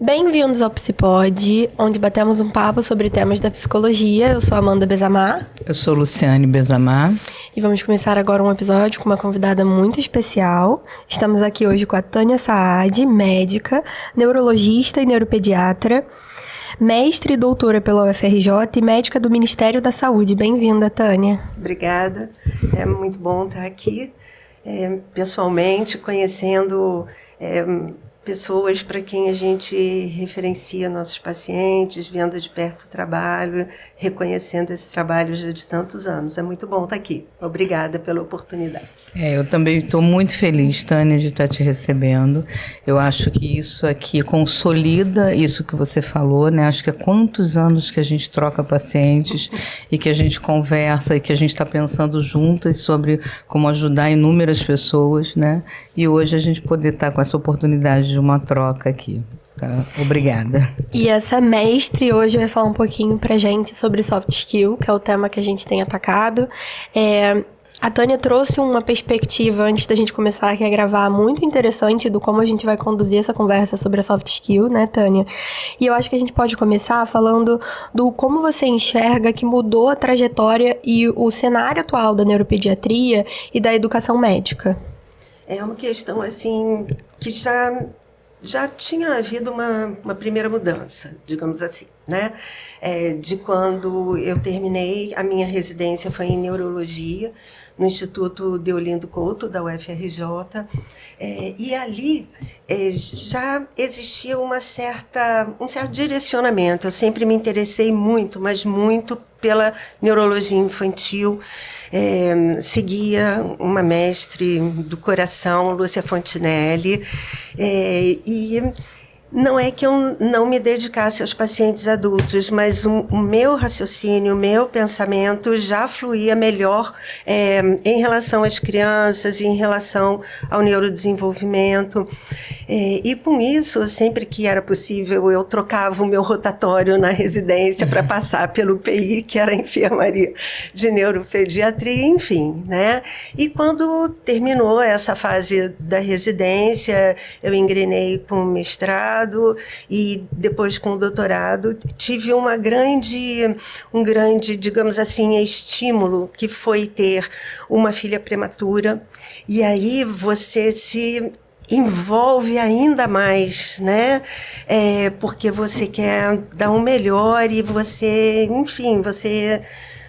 Bem-vindos ao Psipod, onde batemos um papo sobre temas da psicologia. Eu sou Amanda Bezamar. Eu sou Luciane Bezamar. E vamos começar agora um episódio com uma convidada muito especial. Estamos aqui hoje com a Tânia Saad, médica, neurologista e neuropediatra, mestre e doutora pela UFRJ e médica do Ministério da Saúde. Bem-vinda, Tânia. Obrigada. É muito bom estar aqui, pessoalmente, conhecendo pessoas para quem a gente referencia nossos pacientes, vendo de perto o trabalho, reconhecendo esse trabalho já de tantos anos. É muito bom estar aqui. Obrigada pela oportunidade. Eu também estou muito feliz, Tânia, de estar te recebendo. Eu acho que isso aqui consolida isso que você falou, né? Acho que há quantos anos que a gente troca pacientes e que a gente conversa e que a gente está pensando juntas sobre como ajudar inúmeras pessoas, né? E hoje a gente poder estar com essa oportunidade de uma troca aqui. Tá? Obrigada. E essa mestre hoje vai falar um pouquinho pra gente sobre soft skill, que é o tema que a gente tem atacado. A Tânia trouxe uma perspectiva, antes da gente começar aqui a gravar, muito interessante do como a gente vai conduzir essa conversa sobre a soft skill, né, Tânia? E eu acho que a gente pode começar falando do como você enxerga que mudou a trajetória e o cenário atual da neuropediatria e da educação médica. É uma questão, assim, que já tinha havido uma primeira mudança, digamos assim, né? De quando eu terminei, a minha residência foi em neurologia, no Instituto Deolindo Couto, da UFRJ, e ali já existia um certo direcionamento. Eu sempre me interessei muito, mas muito pela neurologia infantil. Seguia uma mestre do coração, Lúcia Fontinelli, e não é que eu não me dedicasse aos pacientes adultos, mas o meu raciocínio, o meu pensamento já fluía melhor em relação às crianças, em relação ao neurodesenvolvimento. E com isso, sempre que era possível, eu trocava o meu rotatório na residência para passar pelo PI, que era a enfermaria de neuropediatria, enfim, né? E quando terminou essa fase da residência, eu engrenei com o mestrado e depois com o doutorado, tive um grande, digamos assim, estímulo, que foi ter uma filha prematura. E aí você se envolve ainda mais, né? Porque você quer dar o melhor e você, enfim,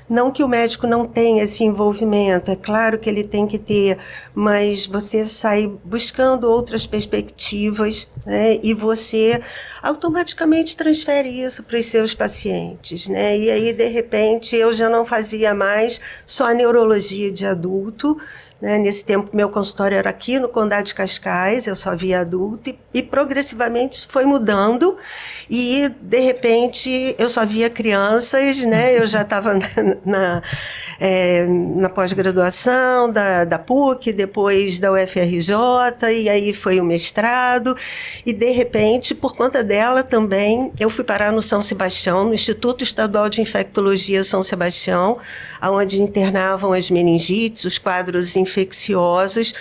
não que o médico não tenha esse envolvimento, é claro que ele tem que ter, mas você sai buscando outras perspectivas, né? E você automaticamente transfere isso para os seus pacientes, né? E aí, de repente, eu já não fazia mais só a neurologia de adulto, né? Nesse tempo, meu consultório era aqui no Condado de Cascais, eu só via adulto, e progressivamente isso foi mudando, e de repente eu só via crianças, né? Eu já estava na pós-graduação da PUC, depois da UFRJ, e aí foi o mestrado, e de repente, por conta dela também, eu fui parar no São Sebastião, no Instituto Estadual de Infectologia São Sebastião, onde internavam as meningites, os quadros infecciosos.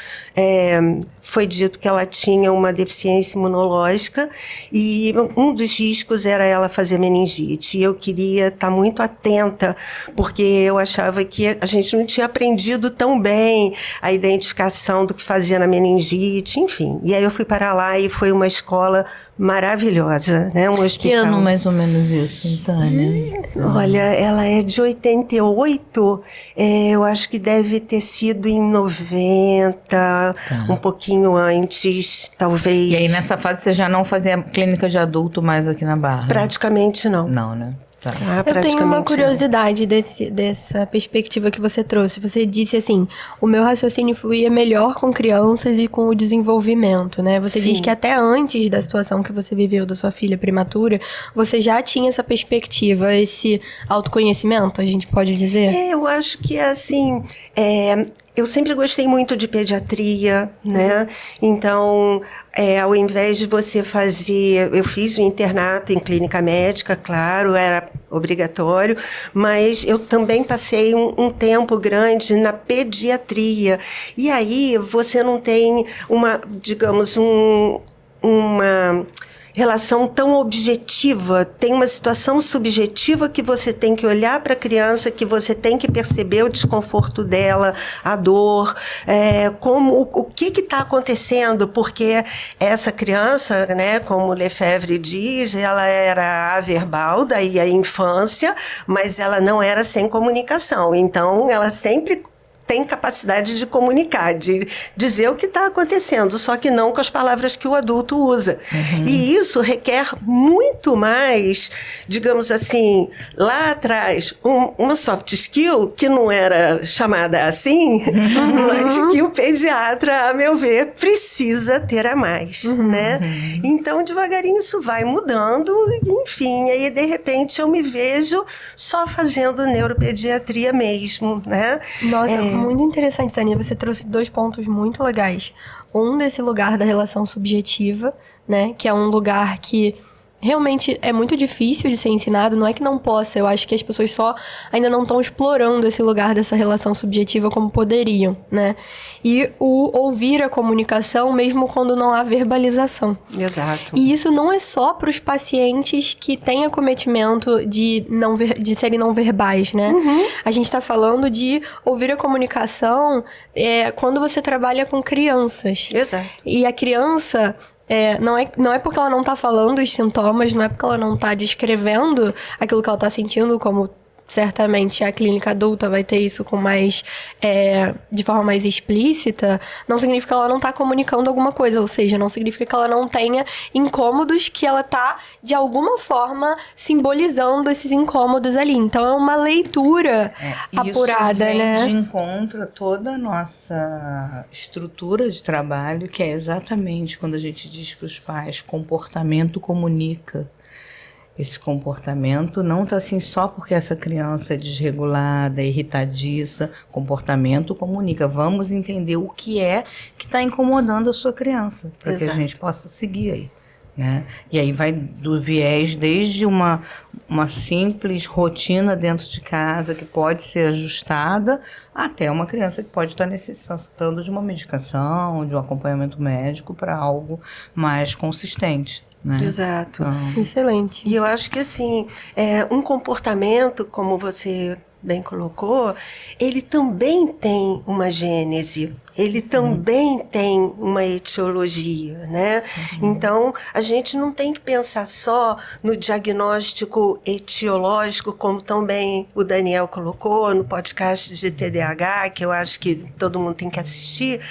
Foi dito que ela tinha uma deficiência imunológica e um dos riscos era ela fazer meningite. E eu queria estar muito atenta, porque eu achava que a gente não tinha aprendido tão bem a identificação do que fazia na meningite, enfim. E aí eu fui para lá e foi uma escola maravilhosa, né? Um hospital. Que ano mais ou menos isso, Tânia? Olha, ela é de 88, eu acho que deve ter sido em 90, um pouquinho antes, talvez. E aí nessa fase você já não fazia clínica de adulto mais aqui na Barra? Praticamente não. Não, né? Tá. Eu tenho uma curiosidade dessa perspectiva que você trouxe. Você disse assim, o meu raciocínio fluía melhor com crianças e com o desenvolvimento, né? Você diz que até antes da situação que você viveu da sua filha prematura, você já tinha essa perspectiva, esse autoconhecimento, a gente pode dizer? Eu acho que assim, eu sempre gostei muito de pediatria, né? Então, ao invés de você fazer... Eu fiz o internato em clínica médica, claro, era obrigatório, mas eu também passei um tempo grande na pediatria. E aí, você não tem uma relação tão objetiva, tem uma situação subjetiva que você tem que olhar para a criança, que você tem que perceber o desconforto dela, a dor, o que está acontecendo, porque essa criança, né, como Lefebvre diz, ela era averbal, daí a infância, mas ela não era sem comunicação, então ela sempre tem capacidade de comunicar, de dizer o que está acontecendo, só que não com as palavras que o adulto usa. E isso requer muito mais, digamos assim, lá atrás, uma soft skill que não era chamada assim, mas que o pediatra, a meu ver, precisa ter a mais, né? Então, devagarinho isso vai mudando, enfim, aí de repente eu me vejo só fazendo neuropediatria mesmo, né? Nossa, muito interessante, Tânia. Você trouxe 2 pontos muito legais. Um desse lugar da relação subjetiva, né? Que é um lugar que realmente é muito difícil de ser ensinado. Não é que não possa, eu acho que as pessoas só ainda não estão explorando esse lugar dessa relação subjetiva como poderiam, né? E o ouvir a comunicação mesmo quando não há verbalização. Exato. E isso não é só para os pacientes que têm acometimento de serem não verbais, né? A gente está falando de ouvir a comunicação quando você trabalha com crianças. Exato. E a criança... não é porque ela não tá falando os sintomas, não é porque ela não tá descrevendo aquilo que ela tá sentindo, como certamente a clínica adulta vai ter isso com mais, de forma mais explícita, não significa que ela não tá comunicando alguma coisa, ou seja, não significa que ela não tenha incômodos, que ela tá, de alguma forma, simbolizando esses incômodos ali. Então, é uma leitura apurada, isso vem né? de encontro a toda a nossa estrutura de trabalho, que é exatamente quando a gente diz para os pais, comportamento comunica. Esse comportamento não está assim só porque essa criança é desregulada, irritadiça. Comportamento comunica. Vamos entender o que é que está incomodando a sua criança, para que a gente possa seguir aí, né? E aí vai do viés desde uma simples rotina dentro de casa que pode ser ajustada até uma criança que pode estar necessitando de uma medicação, de um acompanhamento médico para algo mais consistente. Né? Exato. Então, excelente. E eu acho que assim, um comportamento, como você bem colocou, ele também tem uma gênese, ele também tem uma etiologia, né? Então, a gente não tem que pensar só no diagnóstico etiológico, como também o Daniel colocou no podcast de TDAH, que eu acho que todo mundo tem que assistir,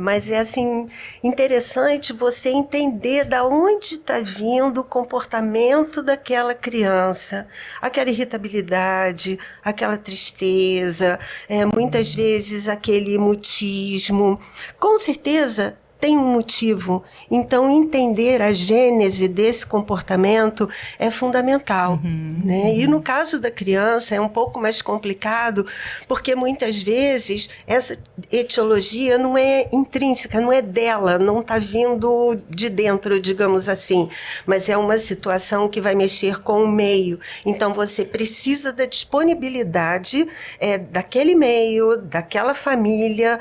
mas é assim, interessante você entender da onde está vindo o comportamento daquela criança, aquela irritabilidade, aquela tristeza, muitas vezes aquele mutismo. Com certeza tem um motivo. Então, entender a gênese desse comportamento é fundamental. Né? E no caso da criança é um pouco mais complicado, porque muitas vezes essa etiologia não é intrínseca, não é dela, não está vindo de dentro, digamos assim, mas é uma situação que vai mexer com o meio. Então, você precisa da disponibilidade daquele meio, daquela família,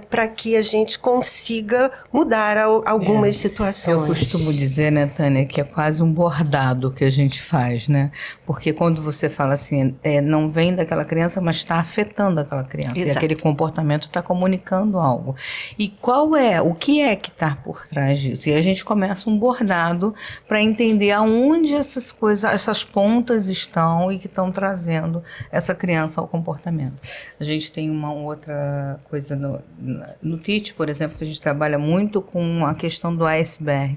para que a gente consiga mudar algumas situações. Eu costumo dizer, né, Tânia, que é quase um bordado que a gente faz, né? Porque quando você fala assim, não vem daquela criança, mas está afetando aquela criança. Exato. E aquele comportamento está comunicando algo. E o que é que está por trás disso? E a gente começa um bordado para entender aonde essas coisas, essas pontas estão e que estão trazendo essa criança ao comportamento. A gente tem uma outra coisa no TIT, por exemplo, que a gente trabalha muito com a questão do iceberg,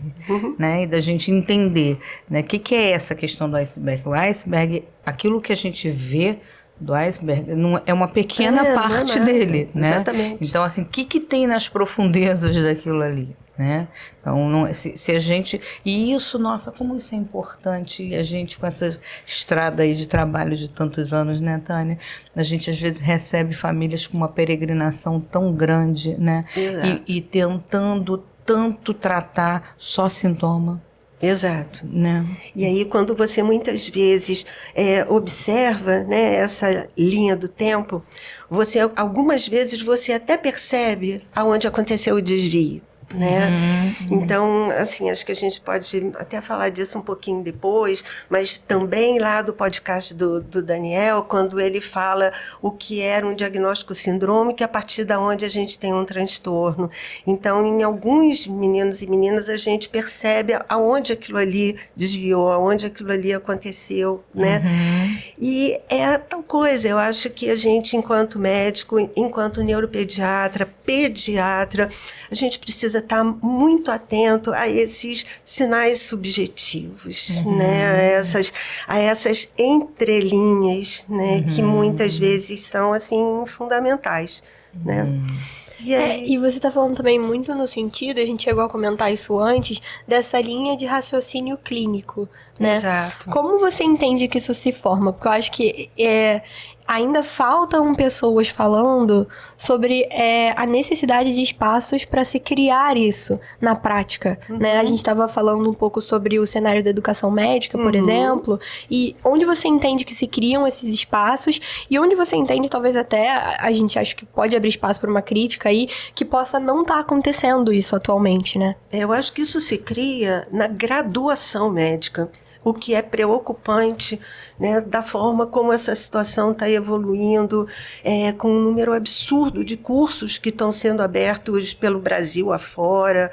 né? E da gente entender, né? O que é essa questão do iceberg? O iceberg, aquilo que a gente vê do iceberg, é uma pequena parte dele, né? Exatamente. Então, assim, o que tem nas profundezas daquilo ali? Né? Então, se a gente... E isso, nossa, como isso é importante. E a gente, com essa estrada aí de trabalho de tantos anos, né, Tânia? A gente, às vezes, recebe famílias com uma peregrinação tão grande, né? E tentando tanto tratar só sintoma. Exato. Né? E aí, quando você muitas vezes observa, né, essa linha do tempo, algumas vezes você até percebe aonde aconteceu o desvio. né? Então, assim, acho que a gente pode até falar disso um pouquinho depois, mas também lá do podcast do Daniel, quando ele fala o que era um diagnóstico sindrômico, a partir da onde a gente tem um transtorno. Então, em alguns meninos e meninas, a gente percebe aonde aquilo ali desviou, aonde aquilo ali aconteceu, né? E é tal coisa, eu acho que a gente, enquanto médico, enquanto neuropediatra, pediatra, a gente precisa estar muito atento a esses sinais subjetivos, né? A essas entrelinhas, né? Que muitas vezes são, assim, fundamentais, né? E, e você está falando também muito no sentido, a gente chegou a comentar isso antes, dessa linha de raciocínio clínico, né? Exato. Como você entende que isso se forma? Porque eu acho que ainda faltam pessoas falando sobre a necessidade de espaços para se criar isso na prática, né? A gente estava falando um pouco sobre o cenário da educação médica, por exemplo, e onde você entende que se criam esses espaços e onde você entende, talvez até, a gente acha que pode abrir espaço para uma crítica aí, que possa não estar acontecendo isso atualmente, né? Eu acho que isso se cria na graduação médica, o que é preocupante, né, da forma como essa situação está evoluindo, com um número absurdo de cursos que estão sendo abertos pelo Brasil afora,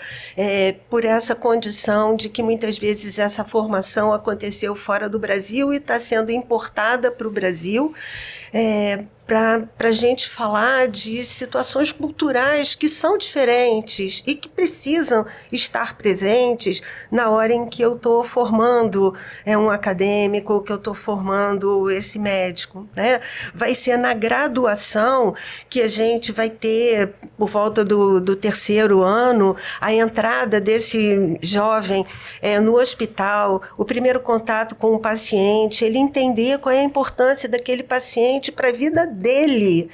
por essa condição de que muitas vezes essa formação aconteceu fora do Brasil e está sendo importada para o Brasil, para a gente falar de situações culturais que são diferentes e que precisam estar presentes na hora em que eu estou formando um acadêmico, que eu estou formando esse médico, né? Vai ser na graduação que a gente vai ter, por volta do 3º ano, a entrada desse jovem no hospital, o primeiro contato com o paciente, ele entender qual é a importância daquele paciente para a vida dele,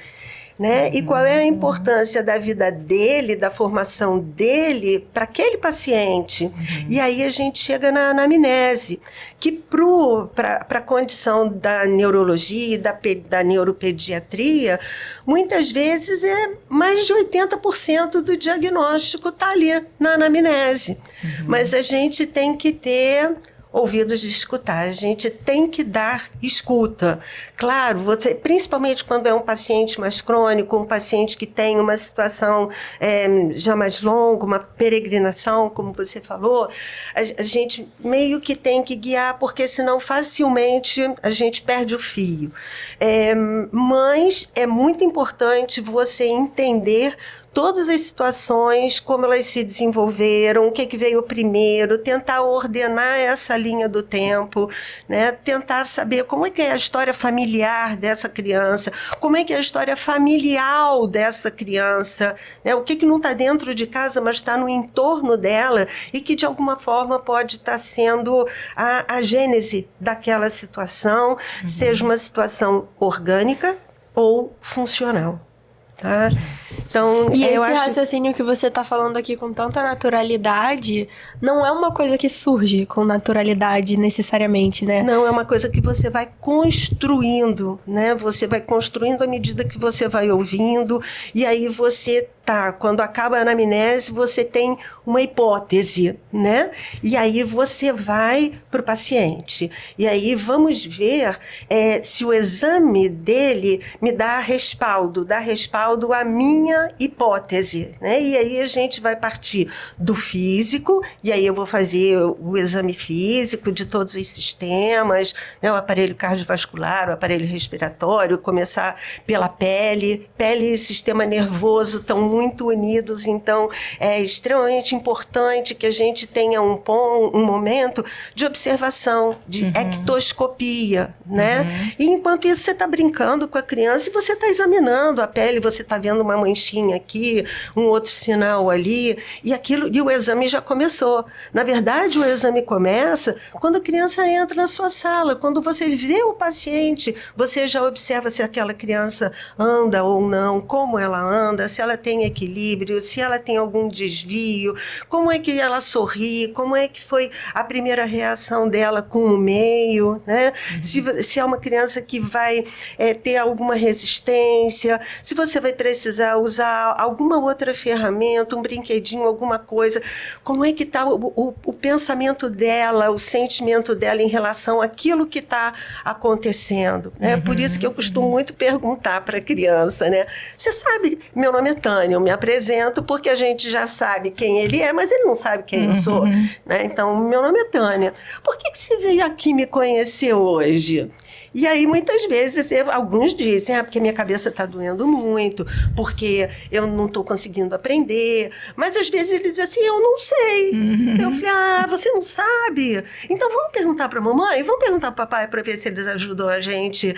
né? E qual é a importância da vida dele, da formação dele para aquele paciente. E aí a gente chega na anamnese, que para a condição da neurologia e da neuropediatria, muitas vezes mais de 80% do diagnóstico está ali na anamnese. Mas a gente tem que ter ouvidos de escutar, a gente tem que dar escuta. Claro, principalmente quando é um paciente mais crônico, um paciente que tem uma situação já mais longa, uma peregrinação, como você falou, a gente meio que tem que guiar, porque senão facilmente a gente perde o fio. Mas é muito importante você entender todas as situações, como elas se desenvolveram, o que veio primeiro, tentar ordenar essa linha do tempo, né? Tentar saber como é que é a história familiar dessa criança, como é que é a história familiar dessa criança, né? O que não está dentro de casa, mas está no entorno dela e que de alguma forma pode estar sendo a gênese daquela situação, seja uma situação orgânica ou funcional. Tá? Então, e esse raciocínio que você está falando aqui com tanta naturalidade não é uma coisa que surge com naturalidade necessariamente, né? Não, é uma coisa que você vai construindo, né? Você vai construindo à medida que você vai ouvindo, e aí você quando acaba a anamnese, você tem uma hipótese, né? E aí você vai para o paciente. E aí vamos ver se o exame dele me dá respaldo à minha hipótese, né? E aí a gente vai partir do físico, e aí eu vou fazer o exame físico de todos os sistemas, né? O aparelho cardiovascular, o aparelho respiratório, começar pela pele e sistema nervoso estão muito unidos, então é extremamente importante que a gente tenha um momento de observação, de ectoscopia, né? E enquanto isso você está brincando com a criança e você está examinando a pele, você está vendo uma manchinha aqui, um outro sinal ali, e o exame já começou. Na verdade, o exame começa quando a criança entra na sua sala, quando você vê o paciente, você já observa se aquela criança anda ou não, como ela anda, se ela tem equilíbrio, se ela tem algum desvio, como é que ela sorri, como é que foi a primeira reação dela com o meio, né? Se é uma criança que vai ter alguma resistência, se você vai precisar usar alguma outra ferramenta, um brinquedinho, alguma coisa, como é que está o pensamento dela, o sentimento dela em relação àquilo que está acontecendo, né? Por isso que eu costumo muito perguntar para a criança, né? Você sabe, meu nome é Tânia, eu me apresento porque a gente já sabe quem ele é, mas ele não sabe quem eu sou, né? Então, meu nome é Tânia. Por que você veio aqui me conhecer hoje? E aí, muitas vezes, alguns dizem, porque minha cabeça está doendo muito, porque eu não estou conseguindo aprender. Mas, às vezes, eles dizem assim, eu não sei. Eu falei, você não sabe? Então, vamos perguntar para a mamãe, vamos perguntar para o papai para ver se eles ajudam a gente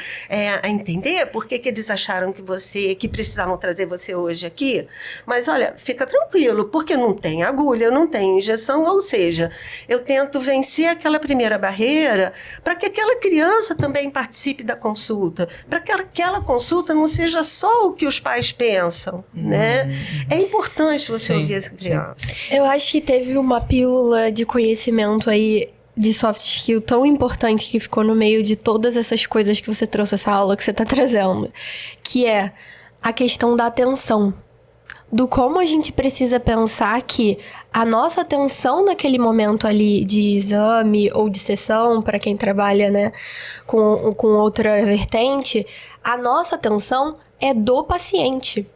a entender por que eles acharam que precisavam trazer você hoje aqui. Mas, olha, fica tranquilo, porque não tem agulha, não tem injeção, ou seja, eu tento vencer aquela primeira barreira para que aquela criança também participe da consulta, para que aquela consulta não seja só o que os pais pensam, né? É importante você ouvir essa criança. Eu acho que teve uma pílula de conhecimento aí de soft skill tão importante que ficou no meio de todas essas coisas que você trouxe, essa aula que você está trazendo, que é a questão da atenção. Do como a gente precisa pensar que a nossa atenção naquele momento ali de exame ou de sessão, para quem trabalha, né, com outra vertente, a nossa atenção é do paciente.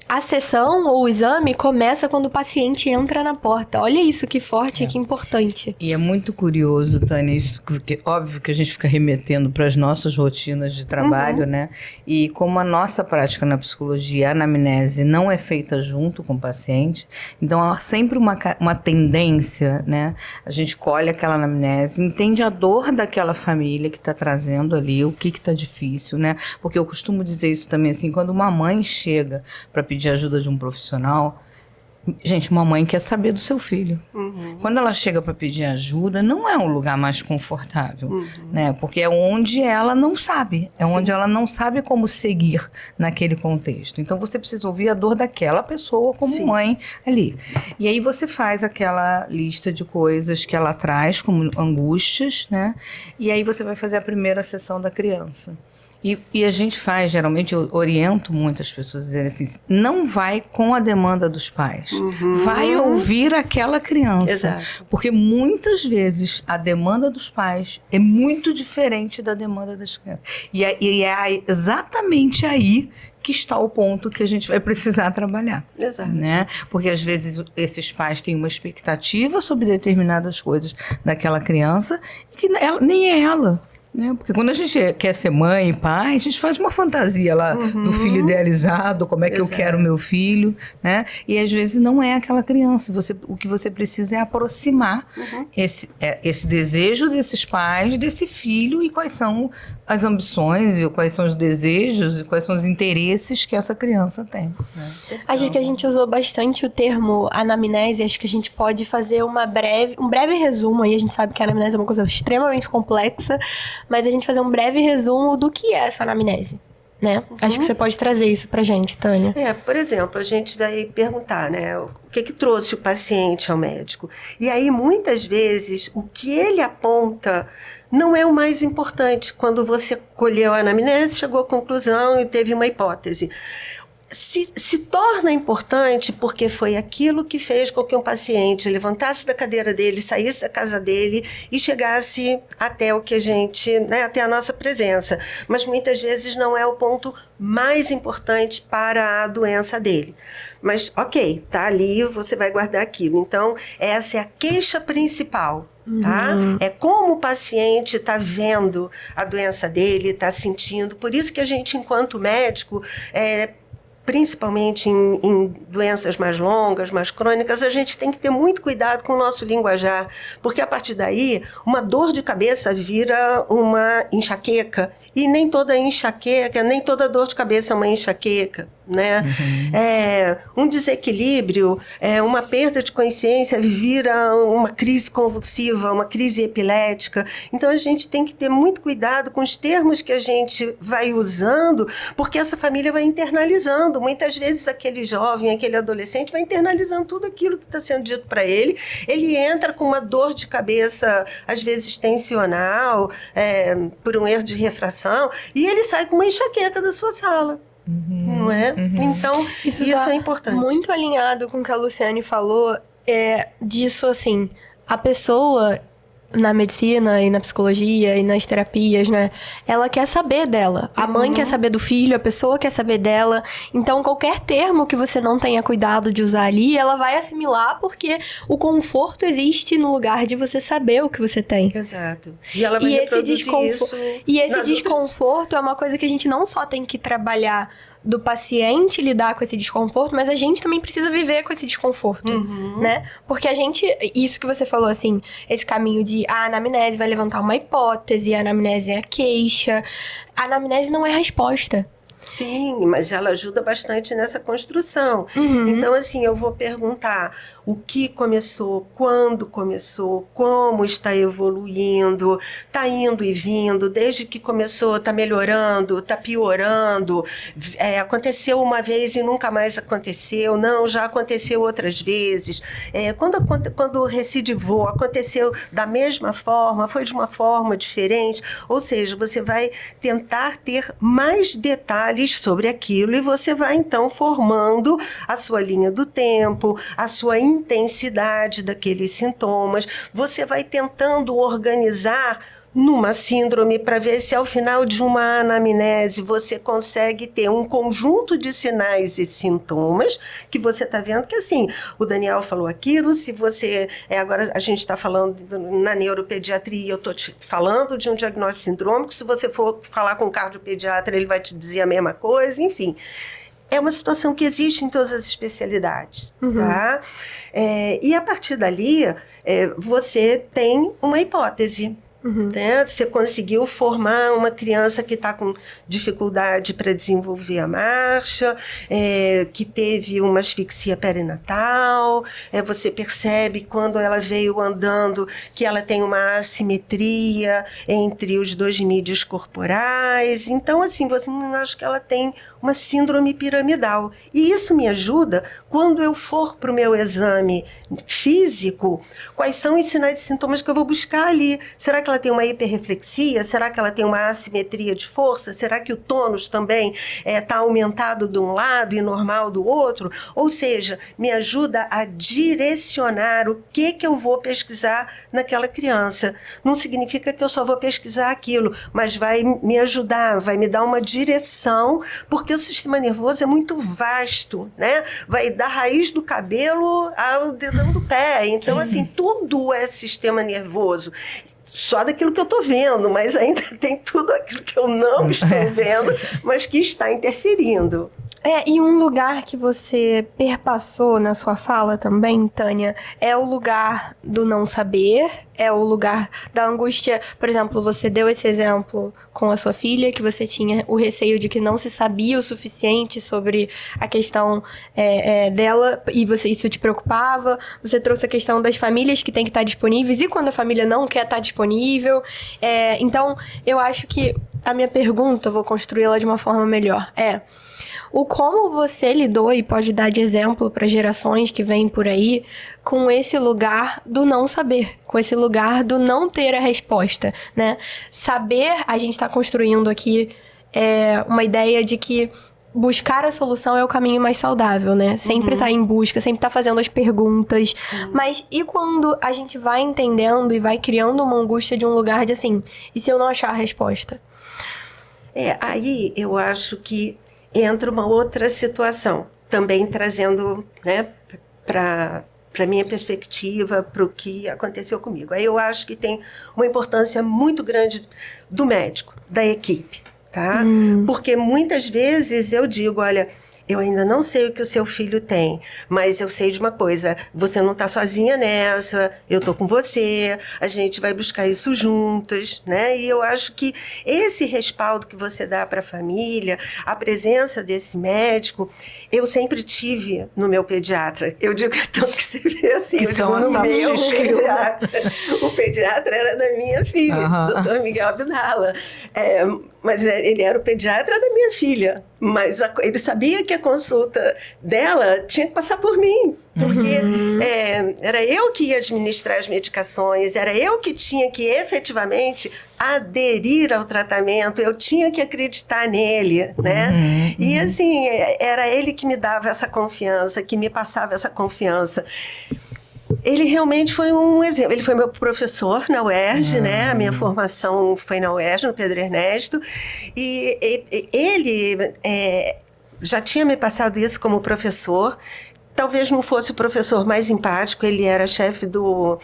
A sessão ou o exame começa quando o paciente entra na porta. Olha isso, que forte e que importante. E é muito curioso, Tânia, isso, porque óbvio que a gente fica remetendo para as nossas rotinas de trabalho, né? E como a nossa prática na psicologia, a anamnese, não é feita junto com o paciente, então há sempre uma tendência, né? A gente colhe aquela anamnese, entende a dor daquela família que está trazendo ali, o que está difícil, né? Porque eu costumo dizer isso também, assim, quando uma mãe chega para pedir ajuda de um profissional, gente, uma mãe quer saber do seu filho. Quando ela chega para pedir ajuda, não é um lugar mais confortável, né? Porque é onde ela não sabe, onde ela não sabe como seguir naquele contexto. Então você precisa ouvir a dor daquela pessoa como mãe ali. E aí você faz aquela lista de coisas que ela traz como angústias, né? E aí você vai fazer a primeira sessão da criança. E a gente faz, geralmente, eu oriento muitas pessoas a dizerem assim, não vai com a demanda dos pais, vai ouvir aquela criança. Exato. Porque muitas vezes a demanda dos pais é muito diferente da demanda das crianças. E é exatamente aí que está o ponto que a gente vai precisar trabalhar. Exato. Né? Porque às vezes esses pais têm uma expectativa sobre determinadas coisas daquela criança que nem é ela. Né? Porque quando a gente quer ser mãe e pai, a gente faz uma fantasia lá do filho idealizado, como é que eu quero meu filho, né? E às vezes não é aquela criança. O que você precisa é aproximar esse desejo desses pais, desse filho, e quais são as ambições, e quais são os desejos, e quais são os interesses que essa criança tem. Né? Acho que a gente usou bastante o termo anamnese, acho que a gente pode fazer um breve resumo aí, a gente sabe que a anamnese é uma coisa extremamente complexa, mas a gente fazer um breve resumo do que é essa anamnese, né? Acho que você pode trazer isso pra gente, Tânia. Por exemplo, a gente vai perguntar, né, o que trouxe o paciente ao médico. E aí, muitas vezes, o que ele aponta não é o mais importante. Quando você colheu a anamnese, chegou à conclusão e teve uma hipótese. Se torna importante porque foi aquilo que fez com que um paciente levantasse da cadeira dele, saísse da casa dele e chegasse até o que a gente, né, até a nossa presença. Mas muitas vezes não é o ponto mais importante para a doença dele. Mas, ok, tá ali, você vai guardar aquilo. Então, essa é a queixa principal. Tá? É como o paciente está vendo a doença dele, está sentindo. Por isso que a gente, enquanto médico, principalmente em doenças mais longas, mais crônicas, a gente tem que ter muito cuidado com o nosso linguajar, porque a partir daí, uma dor de cabeça vira uma enxaqueca, e nem toda enxaqueca, nem toda dor de cabeça é uma enxaqueca. né? Um desequilíbrio, uma perda de consciência vira uma crise convulsiva, uma crise epilética. Então, a gente tem que ter muito cuidado com os termos que a gente vai usando, porque essa família vai internalizando. Muitas vezes, aquele jovem, aquele adolescente vai internalizando tudo aquilo que está sendo dito para ele. Ele entra com uma dor de cabeça, às vezes tensional, por um erro de refração, e ele sai com uma enxaqueca da sua sala. Não é? Então, isso é importante. Muito alinhado com o que a Luciane falou, disso assim, a pessoa na medicina e na psicologia e nas terapias, né? Ela quer saber dela. A mãe quer saber do filho, a pessoa quer saber dela. Então, qualquer termo que você não tenha cuidado de usar ali, ela vai assimilar, porque o conforto existe no lugar de você saber o que você tem. Exato. E ela vai reproduzir isso. E esse desconforto é uma coisa que a gente não só tem que trabalhar do paciente lidar com esse desconforto, mas a gente também precisa viver com esse desconforto, né? Porque a gente, isso que você falou, assim, esse caminho de a anamnese vai levantar uma hipótese, a anamnese é a queixa, a anamnese não é a resposta. Sim, mas ela ajuda bastante nessa construção. Então, assim, eu vou perguntar o que começou, quando começou, como está evoluindo, está indo e vindo, desde que começou, está melhorando, está piorando, aconteceu uma vez e nunca mais aconteceu, não, já aconteceu outras vezes. Quando recidivou, aconteceu da mesma forma, foi de uma forma diferente, ou seja, você vai tentar ter mais detalhes sobre aquilo e você vai então formando a sua linha do tempo, a sua intensidade daqueles sintomas, você vai tentando organizar numa síndrome para ver se ao final de uma anamnese você consegue ter um conjunto de sinais e sintomas que você está vendo que assim, o Daniel falou aquilo, se você, agora a gente está falando na neuropediatria, eu estou te falando de um diagnóstico sindrômico, se você for falar com o cardiopediatra ele vai te dizer a mesma coisa, enfim. É uma situação que existe em todas as especialidades, tá? E a partir dali, você tem uma hipótese. Né? Você conseguiu formar uma criança que está com dificuldade para desenvolver a marcha, que teve uma asfixia perinatal, você percebe quando ela veio andando que ela tem uma assimetria entre os dois mídios corporais. Então, assim, você acha que ela tem uma síndrome piramidal. E isso me ajuda quando eu for para o meu exame físico, quais são os sinais e sintomas que eu vou buscar ali. Será que ela tem uma hiperreflexia? Será que ela tem uma assimetria de força? Será que o tônus também está aumentado de um lado e normal do outro? Ou seja, me ajuda a direcionar o que eu vou pesquisar naquela criança. Não significa que eu só vou pesquisar aquilo, mas vai me ajudar, vai me dar uma direção, porque o sistema nervoso é muito vasto, né? Vai da raiz do cabelo ao dedão do pé. Então, assim, tudo é sistema nervoso. Só daquilo que eu estou vendo, mas ainda tem tudo aquilo que eu não estou vendo, mas que está interferindo. E um lugar que você perpassou na sua fala também, Tânia, é o lugar do não saber, é o lugar da angústia. Por exemplo, você deu esse exemplo com a sua filha, que você tinha o receio de que não se sabia o suficiente sobre a questão dela, e isso te preocupava. Você trouxe a questão das famílias que têm que estar disponíveis, e quando a família não quer estar disponível. Então, eu acho que a minha pergunta, vou construí-la de uma forma melhor, o como você lidou e pode dar de exemplo para gerações que vêm por aí com esse lugar do não saber, com esse lugar do não ter a resposta, né? Saber, a gente está construindo aqui uma ideia de que buscar a solução é o caminho mais saudável, né? Sempre tá em busca, sempre tá fazendo as perguntas. Sim. Mas e quando a gente vai entendendo e vai criando uma angústia de um lugar de assim, e se eu não achar a resposta? Aí eu acho que entra uma outra situação, também trazendo, né, para minha perspectiva, para o que aconteceu comigo. Aí eu acho que tem uma importância muito grande do médico, da equipe, tá? Porque muitas vezes eu digo, olha, eu ainda não sei o que o seu filho tem, mas eu sei de uma coisa, você não está sozinha nessa, eu estou com você, a gente vai buscar isso juntas, né? E eu acho que esse respaldo que você dá para a família, a presença desse médico, eu sempre tive no meu pediatra. Eu digo que é tanto que você vê assim, Que eu são digo no meu pediatra. pediatra. O pediatra era da minha filha, Dr. Miguel Abdala. Mas ele era o pediatra da minha filha. Mas ele sabia que a consulta dela tinha que passar por mim. Porque era eu que ia administrar as medicações, era eu que tinha que efetivamente aderir ao tratamento, eu tinha que acreditar nele, né? E assim, era ele que me dava essa confiança, que me passava essa confiança. Ele realmente foi um exemplo. Ele foi meu professor na UERJ, né? A minha formação foi na UERJ, no Pedro Ernesto. E ele já tinha me passado isso como professor. Talvez não fosse o professor mais empático, ele era chefe do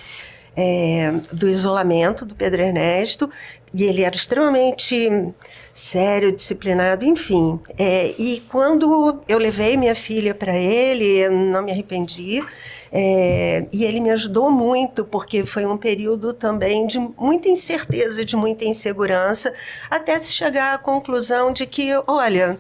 isolamento do Pedro Ernesto, e ele era extremamente sério, disciplinado, enfim. E quando eu levei minha filha para ele, eu não me arrependi, e ele me ajudou muito, porque foi um período também de muita incerteza, de muita insegurança, até se chegar à conclusão de que, olha,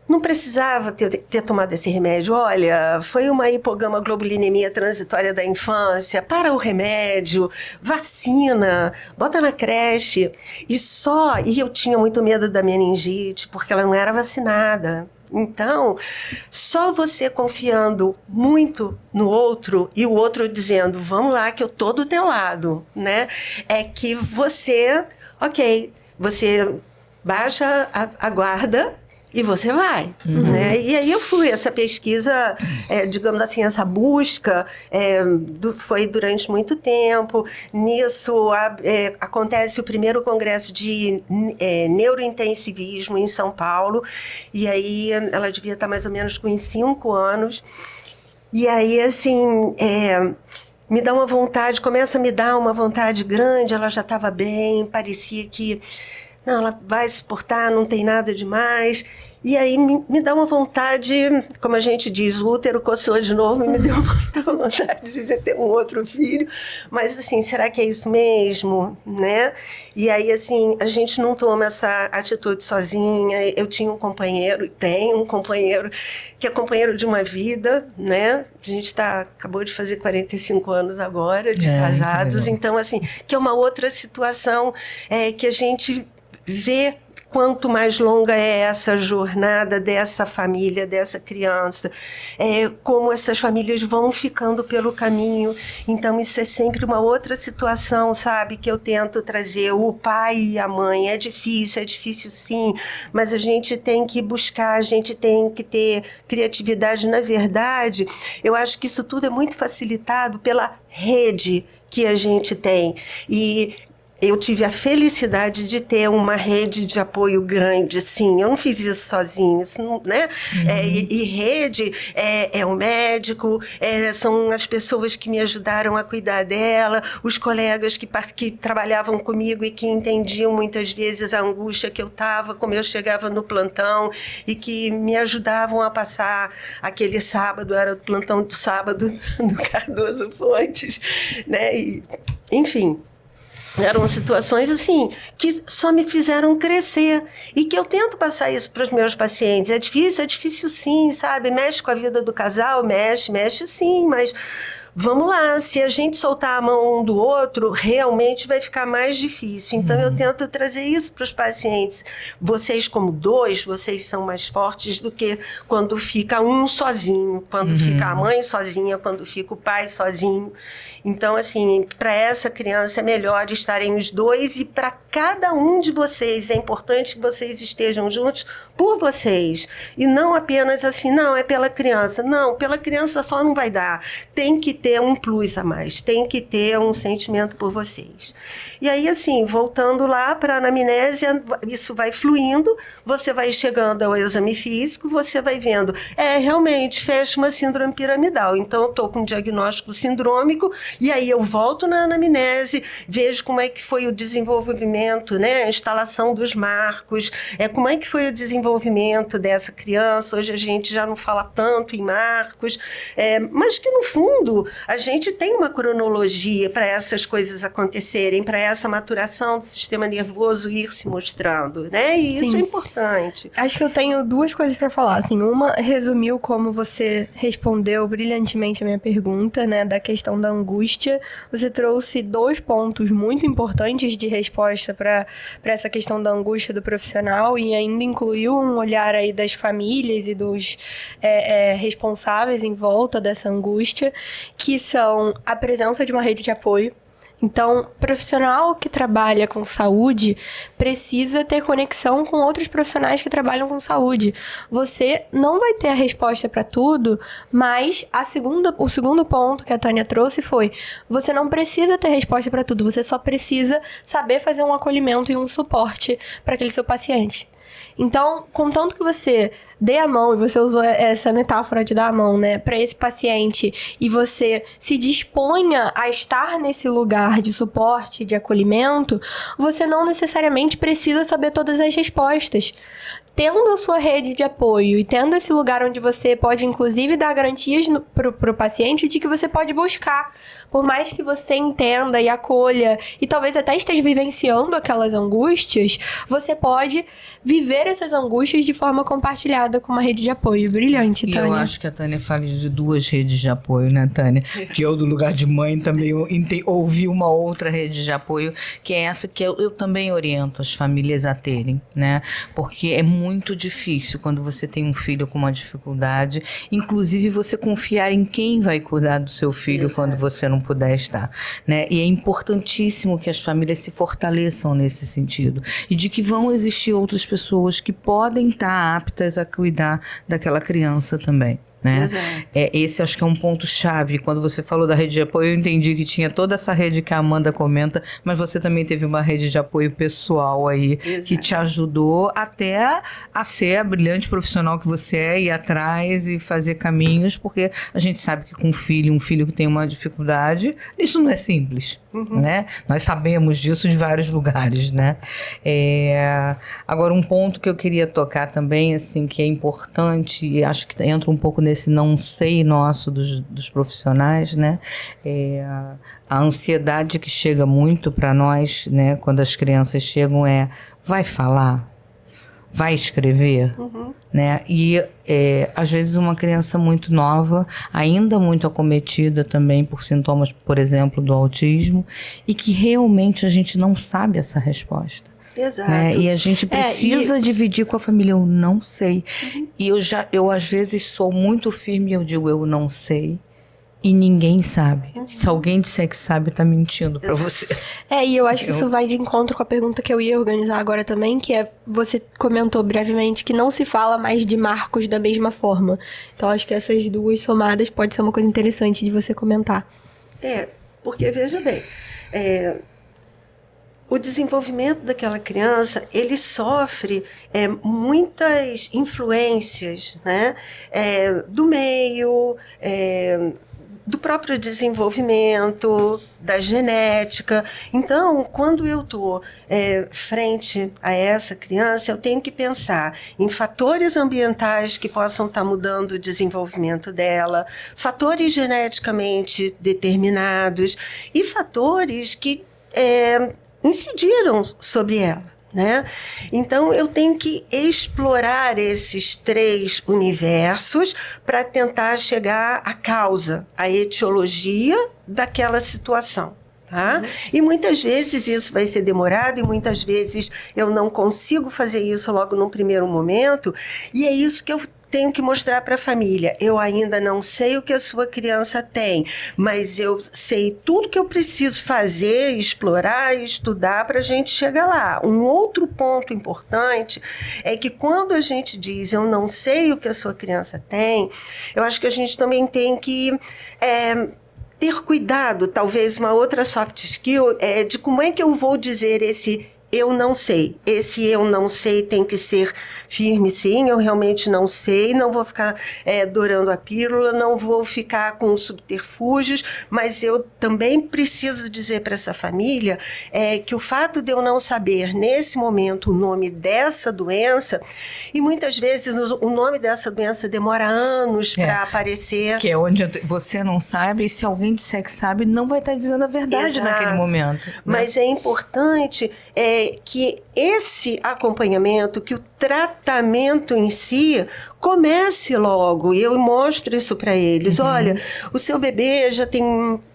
não precisava ter tomado esse remédio. Olha, foi uma hipogamaglobulinemia transitória da infância, para o remédio, vacina, bota na creche. E eu tinha muito medo da meningite, porque ela não era vacinada. Então, só você confiando muito no outro e o outro dizendo, vamos lá que eu tô do teu lado, né? É que você baixa a guarda e você vai, né? E aí eu fui, essa pesquisa, digamos assim, essa busca foi durante muito tempo. Nisso acontece o primeiro congresso de neurointensivismo em São Paulo, e aí ela devia estar mais ou menos com uns 5 anos, e aí assim... começa a me dar uma vontade grande, ela já estava bem, parecia que não, ela vai se portar, não tem nada demais. E aí me dá uma vontade, como a gente diz, o útero coçou de novo e me deu muita vontade de ter um outro filho. Mas assim, será que é isso mesmo, né? E aí assim, a gente não toma essa atitude sozinha. Eu tinha um companheiro, e tenho um companheiro, que é companheiro de uma vida, né? A gente acabou de fazer 45 anos agora de casados. Então assim, que é uma outra situação que a gente vê quanto mais longa é essa jornada dessa família, dessa criança, como essas famílias vão ficando pelo caminho. Então isso é sempre uma outra situação, sabe, que eu tento trazer o pai e a mãe. É difícil sim, mas a gente tem que buscar, a gente tem que ter criatividade. Na verdade, eu acho que isso tudo é muito facilitado pela rede que a gente tem. E eu tive a felicidade de ter uma rede de apoio grande, sim. Eu não fiz isso sozinha, isso não, né? E rede é o médico, são as pessoas que me ajudaram a cuidar dela, os colegas que trabalhavam comigo e que entendiam muitas vezes a angústia que eu estava, como eu chegava no plantão, e que me ajudavam a passar aquele sábado, era o plantão do sábado do Cardoso Fontes, né? E, enfim... Eram situações assim que só me fizeram crescer e que eu tento passar isso para os meus pacientes. É difícil sim, sabe? Mexe com a vida do casal, mexe sim, mas vamos lá, se a gente soltar a mão um do outro, realmente vai ficar mais difícil. Então eu tento trazer isso para os pacientes. Vocês como dois, vocês são mais fortes do que quando fica um sozinho, quando fica a mãe sozinha, quando fica o pai sozinho. Então, assim, para essa criança é melhor estarem os dois, e para cada um de vocês é importante que vocês estejam juntos por vocês. E não apenas assim, não, é pela criança. Não, pela criança só não vai dar. Tem que ter um plus a mais, tem que ter um sentimento por vocês. E aí, assim, voltando lá para a anamnésia, isso vai fluindo, você vai chegando ao exame físico, você vai vendo, realmente, fecha uma síndrome piramidal. Então, eu estou com um diagnóstico sindrômico, e aí eu volto na anamnese, vejo como é que foi o desenvolvimento desenvolvimento, né? A instalação dos marcos, como é que foi o desenvolvimento dessa criança. Hoje a gente já não fala tanto em marcos, mas que no fundo a gente tem uma cronologia para essas coisas acontecerem, para essa maturação do sistema nervoso ir se mostrando, né? E isso é importante. Acho que eu tenho duas coisas para falar. Assim, uma resumiu como você respondeu brilhantemente a minha pergunta, né, da questão da angústia. Você trouxe dois pontos muito importantes de resposta para essa questão da angústia do profissional e ainda incluiu um olhar aí das famílias e dos responsáveis em volta dessa angústia, que são a presença de uma rede de apoio. Então, profissional que trabalha com saúde precisa ter conexão com outros profissionais que trabalham com saúde. Você não vai ter a resposta para tudo, mas o segundo ponto que a Tânia trouxe foi: você não precisa ter resposta para tudo, você só precisa saber fazer um acolhimento e um suporte para aquele seu paciente. Então, contanto que você dê a mão, e você usou essa metáfora de dar a mão, né, para esse paciente, e você se disponha a estar nesse lugar de suporte, de acolhimento, você não necessariamente precisa saber todas as respostas. Tendo a sua rede de apoio e tendo esse lugar onde você pode, inclusive, dar garantias pro paciente de que você pode buscar. Por mais que você entenda e acolha e talvez até esteja vivenciando aquelas angústias, você pode viver essas angústias de forma compartilhada com uma rede de apoio. Brilhante, Tânia. E eu acho que a Tânia fala de duas redes de apoio, né, Tânia? Que eu, do lugar de mãe, também ouvi uma outra rede de apoio, que é essa que eu também oriento as famílias a terem, né? Porque é muito difícil quando você tem um filho com uma dificuldade, inclusive você confiar em quem vai cuidar do seu filho. Exato. Quando você não puder estar, né? E é importantíssimo que as famílias se fortaleçam nesse sentido e de que vão existir outras pessoas que podem estar aptas a cuidar daquela criança também. Né? Esse acho que é um ponto-chave. Quando você falou da rede de apoio, eu entendi que tinha toda essa rede que a Amanda comenta, mas você também teve uma rede de apoio pessoal aí. Exato. Que te ajudou até a ser a brilhante profissional que você é, ir atrás e fazer caminhos, porque a gente sabe que com um filho que tem uma dificuldade, isso não é simples. Uhum. Né? Nós sabemos disso de vários lugares, né? Agora, um ponto que eu queria tocar também, assim, que é importante, e acho que entra um pouco nesse não sei nosso dos profissionais, né? A ansiedade que chega muito para nós, né? Quando as crianças chegam vai falar? Vai escrever? Uhum. Né? E às vezes uma criança muito nova, ainda muito acometida também por sintomas, por exemplo, do autismo, e que realmente a gente não sabe essa resposta. Exato. Né? E a gente precisa dividir com a família, eu não sei. Uhum. E eu às vezes sou muito firme e eu digo, eu não sei. E ninguém sabe. Uhum. Se alguém disser que sabe, tá mentindo pra você. E eu acho que isso vai de encontro com a pergunta que eu ia organizar agora também, que você comentou brevemente que não se fala mais de marcos da mesma forma. Então, acho que essas duas somadas pode ser uma coisa interessante de você comentar. Porque, veja bem, o desenvolvimento daquela criança, ele sofre muitas influências, né? Do meio, do próprio desenvolvimento, da genética. Então, quando eu estou frente a essa criança, eu tenho que pensar em fatores ambientais que possam estar mudando o desenvolvimento dela, fatores geneticamente determinados e fatores que incidiram sobre ela. Né? Então, eu tenho que explorar esses três universos para tentar chegar à causa, à etiologia daquela situação. Tá? E muitas vezes isso vai ser demorado e muitas vezes eu não consigo fazer isso logo num primeiro momento, e é isso que eu tenho que mostrar para a família. Eu ainda não sei o que a sua criança tem, mas eu sei tudo que eu preciso fazer, explorar e estudar para a gente chegar lá. Um outro ponto importante é que quando a gente diz eu não sei o que a sua criança tem, eu acho que a gente também tem que ter cuidado, talvez uma outra soft skill, de como é que eu vou dizer esse eu não sei. Esse eu não sei tem que ser firme, sim. Eu realmente não sei. Não vou ficar dourando a pílula, não vou ficar com subterfúgios, mas eu também preciso dizer para essa família que o fato de eu não saber, nesse momento, o nome dessa doença, e muitas vezes o nome dessa doença demora anos para aparecer. Que é onde você não sabe, e se alguém disser que sabe, não vai estar dizendo a verdade. Exato. Naquele momento. Né? Mas é importante que esse acompanhamento, que o tratamento em si comece logo. E eu mostro isso para eles. Olha, o seu bebê já tem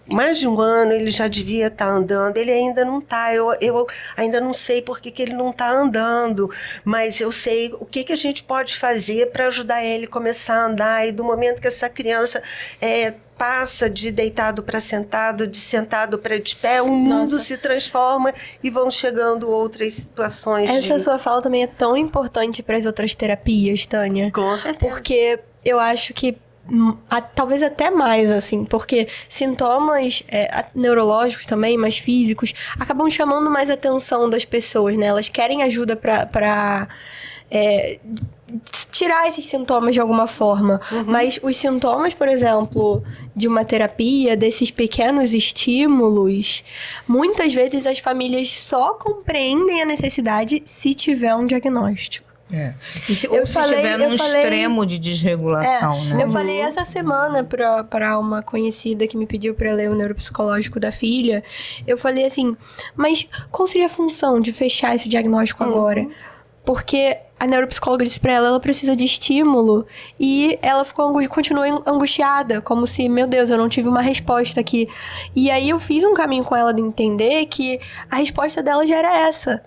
mais de um ano, ele já devia estar andando, ele ainda não está. Eu ainda não sei por que ele não está andando, mas eu sei o que a gente pode fazer para ajudar ele a começar a andar. E do momento que essa criança passa de deitado para sentado, de sentado para de pé, o mundo se transforma e vão chegando outras situações. Essa sua fala também é tão importante para as outras terapias, Tânia. Com certeza. Porque eu acho que talvez até mais, assim, porque sintomas neurológicos também, mas físicos, acabam chamando mais atenção das pessoas, né? Elas querem ajuda para tirar esses sintomas de alguma forma. Mas os sintomas, por exemplo, de uma terapia, desses pequenos estímulos, muitas vezes as famílias só compreendem a necessidade se tiver um diagnóstico. Ou se estiver num extremo de desregulação, né? Eu falei essa semana para uma conhecida que me pediu para ler o neuropsicológico da filha. Eu falei assim, mas qual seria a função de fechar esse diagnóstico agora? Porque a neuropsicóloga disse pra ela precisa de estímulo, e ela continuou angustiada, como se, meu Deus, eu não tive uma resposta aqui. E aí eu fiz um caminho com ela de entender que a resposta dela já era essa.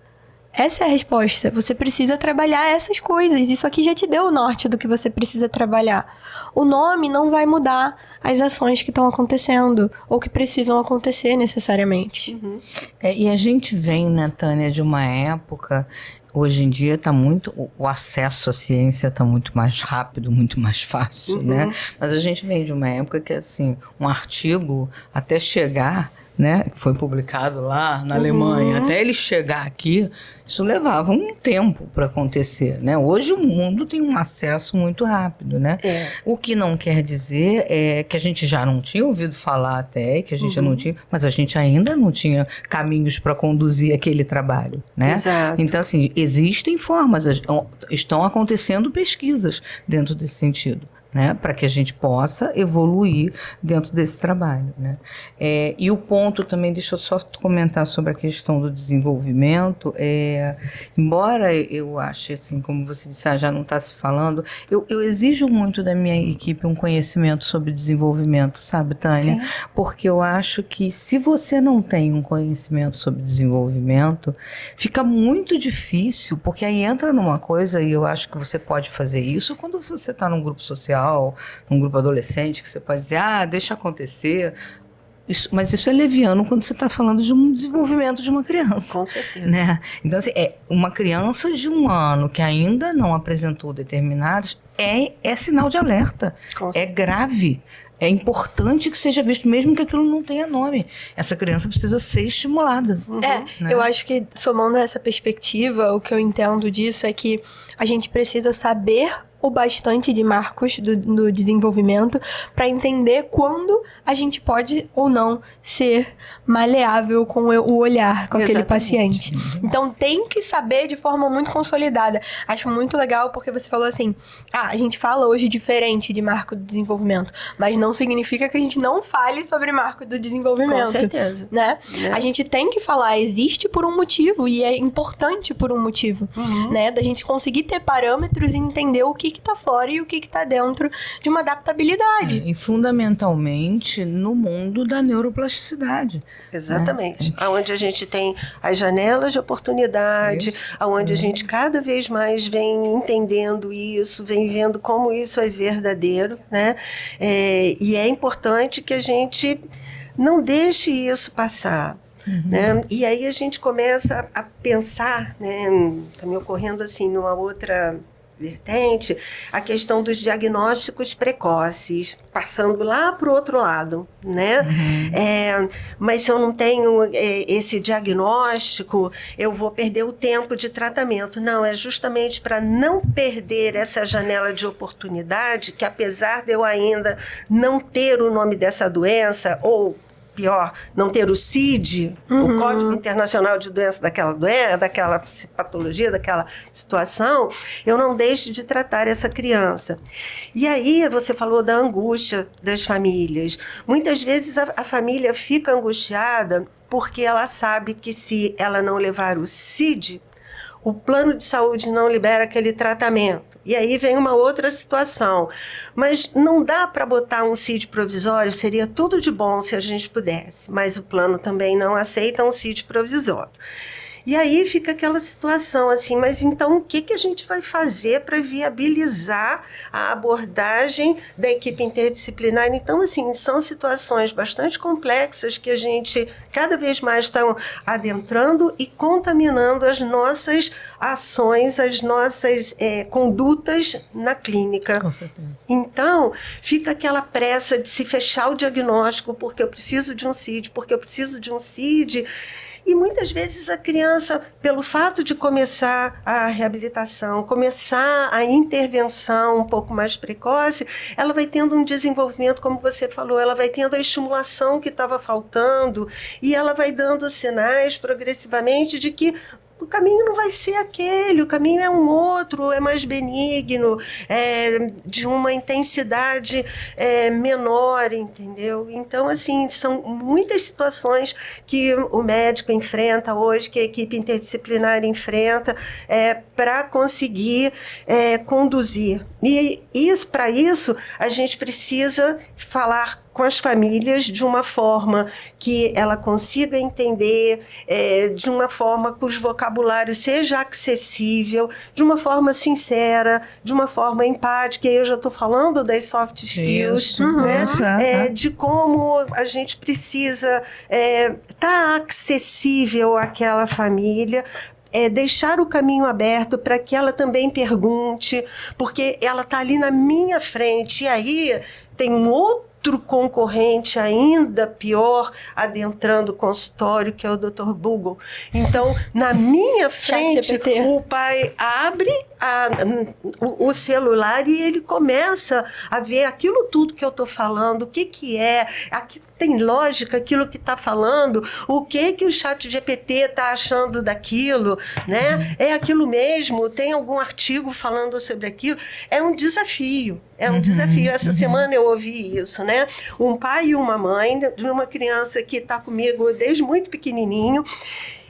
Essa é a resposta. Você precisa trabalhar essas coisas. Isso aqui já te deu o norte do que você precisa trabalhar. O nome não vai mudar as ações que estão acontecendo ou que precisam acontecer necessariamente. E a gente vem, né, Tânia, de uma época... Hoje em dia o acesso à ciência está muito mais rápido, muito mais fácil, né? Mas a gente vem de uma época que, assim, um artigo até chegar, né, que foi publicado lá na Alemanha, até ele chegar aqui, isso levava um tempo para acontecer, né? Hoje o mundo tem um acesso muito rápido, né? O que não quer dizer que a gente já não tinha ouvido falar até, que a gente já não tinha, mas a gente ainda não tinha caminhos para conduzir aquele trabalho, né? Exato. Então, assim, existem formas, estão acontecendo pesquisas dentro desse sentido, né, para que a gente possa evoluir dentro desse trabalho, né? E o ponto também, deixa eu só comentar sobre a questão do desenvolvimento, embora eu ache, assim, como você disse, já não está se falando, eu exijo muito da minha equipe um conhecimento sobre desenvolvimento, sabe, Tânia? Sim. Porque eu acho que se você não tem um conhecimento sobre desenvolvimento, fica muito difícil, porque aí entra numa coisa, e eu acho que você pode fazer isso quando você está num grupo social, num grupo adolescente, que você pode dizer, deixa acontecer. Mas isso é leviano quando você está falando de um desenvolvimento de uma criança. Com certeza. Né? Então, assim, uma criança de 1 ano que ainda não apresentou determinados, é sinal de alerta. É grave. É importante que seja visto, mesmo que aquilo não tenha nome. Essa criança precisa ser estimulada. Né? Eu acho que, somando essa perspectiva, o que eu entendo disso é que a gente precisa saber o bastante de marcos do desenvolvimento para entender quando a gente pode ou não ser maleável com o olhar com aquele paciente. Então tem que saber de forma muito consolidada. Acho muito legal porque você falou assim, a gente fala hoje diferente de marco do desenvolvimento, mas não significa que a gente não fale sobre marco do desenvolvimento. Com certeza. Né? A gente tem que falar, existe por um motivo e é importante por um motivo, né? Da gente conseguir ter parâmetros e entender o que tá fora e o que tá dentro de uma adaptabilidade. E fundamentalmente no mundo da neuroplasticidade. Exatamente. Né? Onde a gente tem as janelas de oportunidade, onde a gente cada vez mais vem entendendo isso, vem vendo como isso é verdadeiro, né? E é importante que a gente não deixe isso passar. Né? E aí a gente começa a pensar, né? Tá me ocorrendo assim numa outra vertente, a questão dos diagnósticos precoces, passando lá para o outro lado, né? Mas se eu não tenho esse diagnóstico, eu vou perder o tempo de tratamento. Não, é justamente para não perder essa janela de oportunidade, que apesar de eu ainda não ter o nome dessa doença, ou pior, não ter o CID, o Código Internacional de Doença, daquela patologia, daquela situação, eu não deixe de tratar essa criança. E aí você falou da angústia das famílias. Muitas vezes a família fica angustiada porque ela sabe que se ela não levar o CID, o plano de saúde não libera aquele tratamento. E aí vem uma outra situação. Mas não dá para botar um CID provisório, seria tudo de bom se a gente pudesse, mas o plano também não aceita um CID provisório. E aí fica aquela situação assim, mas então o que a gente vai fazer para viabilizar a abordagem da equipe interdisciplinar? Então, assim, são situações bastante complexas que a gente cada vez mais está adentrando e contaminando as nossas ações, as nossas condutas na clínica. Com certeza. Então, fica aquela pressa de se fechar o diagnóstico, porque eu preciso de um CID, porque eu preciso de um CID. E muitas vezes a criança, pelo fato de começar a reabilitação, começar a intervenção um pouco mais precoce, ela vai tendo um desenvolvimento, como você falou, ela vai tendo a estimulação que estava faltando e ela vai dando sinais progressivamente de que o caminho não vai ser aquele, o caminho é um outro, é mais benigno, de uma intensidade menor, entendeu? Então, assim, são muitas situações que o médico enfrenta hoje, que a equipe interdisciplinar enfrenta, para conseguir conduzir. E para isso, a gente precisa falar com as famílias de uma forma que ela consiga entender, de uma forma cujo vocabulário seja acessível, de uma forma sincera, de uma forma empática. E eu já estou falando das soft skills, né? De como a gente precisa estar acessível àquela família, deixar o caminho aberto para que ela também pergunte, porque ela está ali na minha frente, e aí tem um outro concorrente ainda pior adentrando o consultório, que é o Dr. Google. Então, na minha frente, o pai abre o celular e ele começa a ver aquilo tudo que eu estou falando, o que é, aqui tem lógica aquilo que está falando, o que o ChatGPT está achando daquilo, né? É aquilo mesmo, tem algum artigo falando sobre aquilo. É um desafio, desafio. Essa semana eu ouvi isso, né? Um pai e uma mãe de uma criança que está comigo desde muito pequenininho,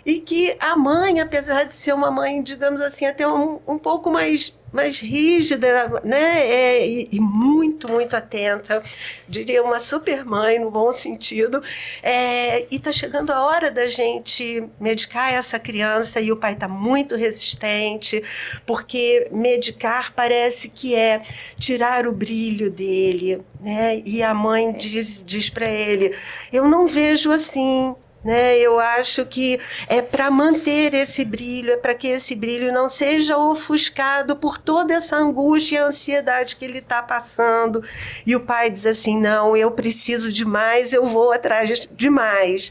e que a mãe, apesar de ser uma mãe, digamos assim, até um pouco mais rígida, né, e muito, muito atenta, diria uma super mãe, no bom sentido, e está chegando a hora da gente medicar essa criança, e o pai está muito resistente, porque medicar parece que é tirar o brilho dele, né, e a mãe diz para ele, eu não vejo assim, né? Eu acho que é para manter esse brilho, é para que esse brilho não seja ofuscado por toda essa angústia e ansiedade que ele está passando. E o pai diz assim, não, eu preciso de mais, eu vou atrás de mais.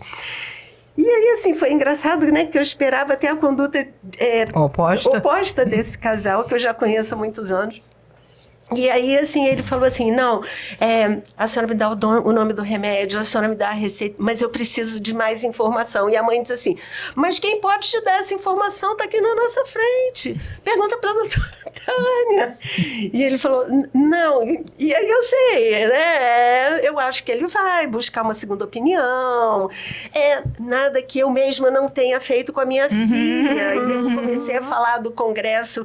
E aí, assim, foi engraçado, né, que eu esperava até a conduta oposta desse casal, que eu já conheço há muitos anos. E aí, assim, ele falou assim, não, a senhora me dá o nome do remédio, a senhora me dá a receita, mas eu preciso de mais informação. E a mãe diz assim, mas quem pode te dar essa informação está aqui na nossa frente. Pergunta para a doutora Tânia. E ele falou, não, e aí eu sei, né, eu acho que ele vai buscar uma segunda opinião. Nada que eu mesma não tenha feito com a minha filha. E eu comecei a falar do congresso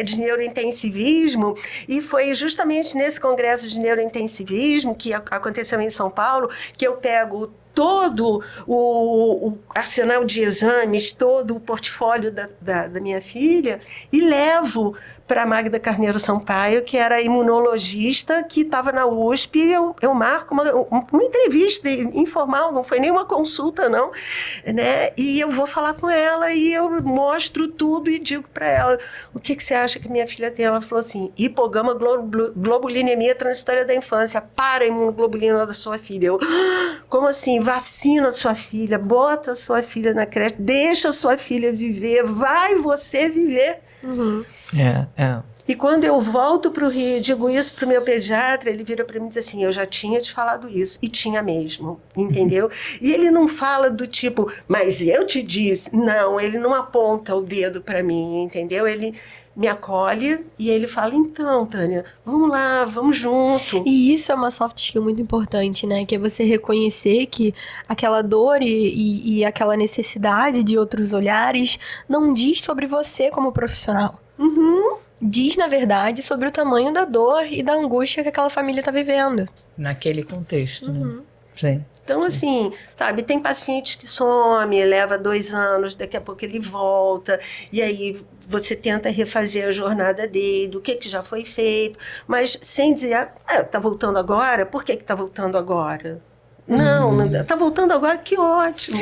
de neurointensivismo, e foi justamente nesse congresso de neurointensivismo, que aconteceu em São Paulo, que eu pego todo o arsenal de exames, todo o portfólio da minha filha e levo para a Magda Carneiro Sampaio, que era imunologista, que estava na USP, eu marco uma entrevista informal, não foi nem uma consulta, não, né? E eu vou falar com ela e eu mostro tudo e digo para ela, o que você acha que minha filha tem? Ela falou assim, hipogama globulinemia transitória da infância, para a imunoglobulina da sua filha. Eu, como assim? Vacina a sua filha, bota a sua filha na creche, deixa a sua filha viver, vai você viver. Uhum. E quando eu volto para o Rio e digo isso para o meu pediatra, ele vira para mim e diz assim, eu já tinha te falado isso, e tinha mesmo, entendeu? E ele não fala do tipo, mas eu te disse. Não, ele não aponta o dedo para mim, entendeu? Ele me acolhe e ele fala, então, Tânia, vamos lá, vamos junto. E isso é uma soft skill muito importante, né? Que é você reconhecer que aquela dor e aquela necessidade de outros olhares não diz sobre você como profissional. Uhum. Diz, na verdade, sobre o tamanho da dor e da angústia que aquela família está vivendo. Naquele contexto, né? Uhum. Sim. Então, assim, sabe, tem paciente que some, leva 2 anos, daqui a pouco ele volta, e aí você tenta refazer a jornada dele, o que já foi feito, mas sem dizer, tá voltando agora? Por que tá voltando agora? Não, tá voltando agora, que ótimo.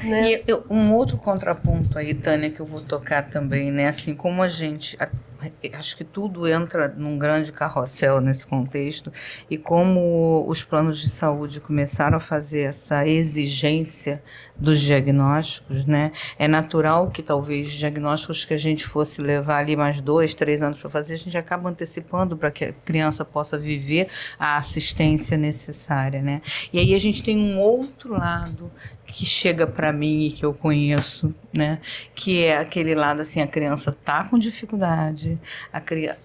Né? E um outro contraponto aí, Tânia, que eu vou tocar também, né? Assim como a gente, acho que tudo entra num grande carrossel nesse contexto, e como os planos de saúde começaram a fazer essa exigência dos diagnósticos, né? É natural que talvez diagnósticos que a gente fosse levar ali mais 2, 3 anos para fazer, a gente acaba antecipando para que a criança possa viver a assistência necessária, né? E aí a gente tem um outro lado que chega para mim e que eu conheço, né? Que é aquele lado assim, a criança tá com dificuldade,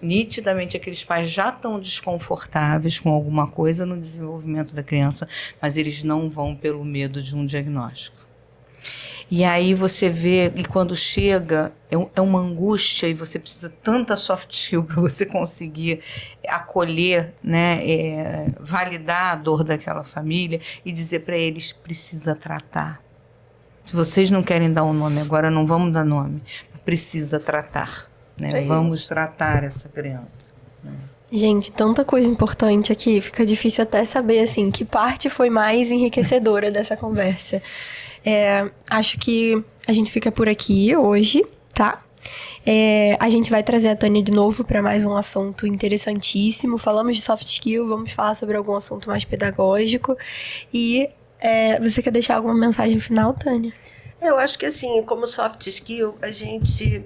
nitidamente aqueles pais já estão desconfortáveis com alguma coisa no desenvolvimento da criança, mas eles não vão pelo medo de um diagnóstico. E aí você vê, e quando chega, é uma angústia, e você precisa tanta soft skill para você conseguir acolher, né, validar a dor daquela família e dizer para eles, precisa tratar. Se vocês não querem dar um nome agora, não vamos dar nome, precisa tratar, né? Vamos tratar essa criança. Né? Gente, tanta coisa importante aqui, fica difícil até saber, assim, que parte foi mais enriquecedora dessa conversa. Acho que a gente fica por aqui hoje, tá? A gente vai trazer a Tânia de novo para mais um assunto interessantíssimo. Falamos de soft skill, vamos falar sobre algum assunto mais pedagógico. E você quer deixar alguma mensagem final, Tânia? Eu acho que assim, como soft skill, a gente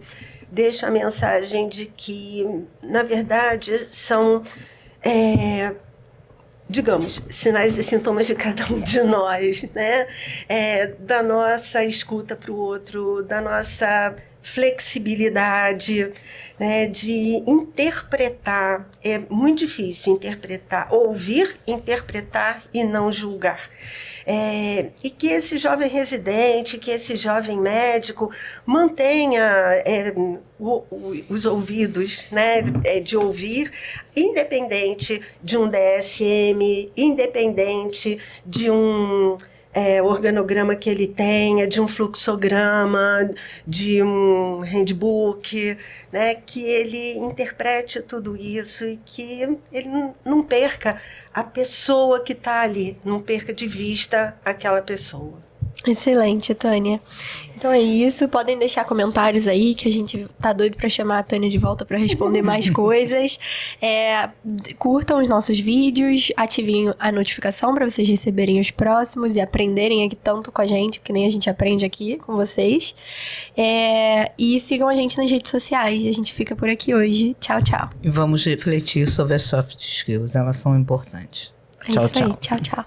deixa a mensagem de que, na verdade, são... digamos, sinais e sintomas de cada um de nós, né? Da nossa escuta para o outro, da nossa flexibilidade, né? De interpretar. É muito difícil interpretar, ouvir, interpretar e não julgar. E que esse jovem residente, que esse jovem médico mantenha os ouvidos, né, de ouvir, independente de um DSM, independente de um organograma que ele tenha, de um fluxograma, de um handbook, né, que ele interprete tudo isso e que ele não perca a pessoa que está ali, não perca de vista aquela pessoa. Excelente, Tânia. Então é isso, podem deixar comentários aí, que a gente tá doido pra chamar a Tânia de volta pra responder mais coisas. Curtam os nossos vídeos, ativem a notificação pra vocês receberem os próximos e aprenderem aqui tanto com a gente, que nem a gente aprende aqui com vocês. E sigam a gente nas redes sociais. A gente fica por aqui hoje. Tchau, tchau. E vamos refletir sobre as soft skills, elas são importantes. Tchau, tchau. Tchau, tchau.